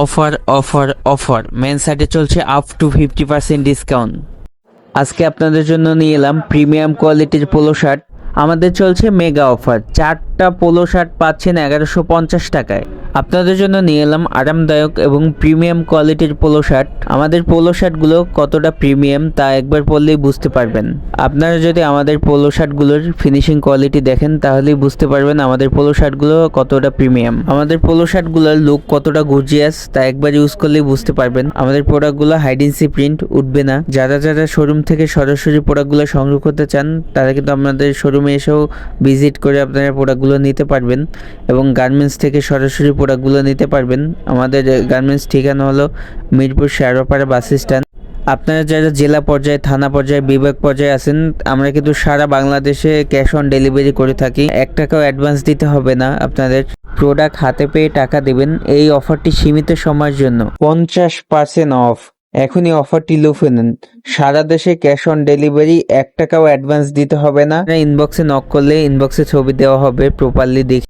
Offer offer offer main সাইটে চলছে up to 50% discount. আজকে আপনাদের জন্য নিয়ে এলাম প্রিমিয়াম কোয়ালিটির পোলো শার্ট। আমাদের চলছে মেগা অফার, 4টা পোলো শার্ট পাচ্ছেন 1150 টাকায়। আপনাদের জন্য নিয়ে এলাম আরামদায়ক এবং প্রিমিয়াম কোয়ালিটির পোলো শার্ট। আমাদের পোলো শার্টগুলো কতটা প্রিমিয়াম তা একবার পরলেই বুঝতে পারবেন। আপনারা যদি আমাদের পোলো শার্টগুলোর ফিনিশিং কোয়ালিটি দেখেন তাহলেই বুঝতে পারবেন আমাদের পোলো শার্টগুলো কতটা প্রিমিয়াম। আমাদের পোলো শার্টগুলোর লুক কতটা গর্জিয়াস তা একবার ইউজ করলেই বুঝতে পারবেন। আমাদের প্রোডাক্টগুলো হাইডেন্সি প্রিন্ট উঠবে না। যারা যারা শোরুম থেকে সরাসরি প্রোডাক্টগুলো সংগ্রহ করতে চান তারা কিন্তু আমাদের শোরুমে এসেও ভিজিট করে আপনারা প্রোডাক্টগুলো নিতে পারবেন এবং গার্মেন্টস থেকে সরাসরি প্রোডাক্টগুলো নিতে পারবেন। আমাদের গার্মেন্টস ঠিকানা হলো মিরপুর শেরপাড়া বাস স্ট্যান্ড। আপনারা যারা জেলা পর্যায়ে, থানা পর্যায়ে, বিভাগ পর্যায়ে আছেন, আমরা কিন্তু সারা বাংলাদেশে ক্যাশ অন ডেলিভারি করে থাকি। 1 টাকাও অ্যাডভান্স দিতে হবে না। আপনাদের প্রোডাক্ট হাতে পেয়ে টাকা দেবেন। এই অফারটি সীমিত সময়ের জন্য, 50% অফ। এখনই অফারটি লুফে নেন। সারা দেশে ক্যাশ অন ডেলিভারি, 1 টাকাও অ্যাডভান্স দিতে হবে না। ইনবক্সে নক করলে ইনবক্সে ছবি দেওয়া হবে প্রপারলি দেখে।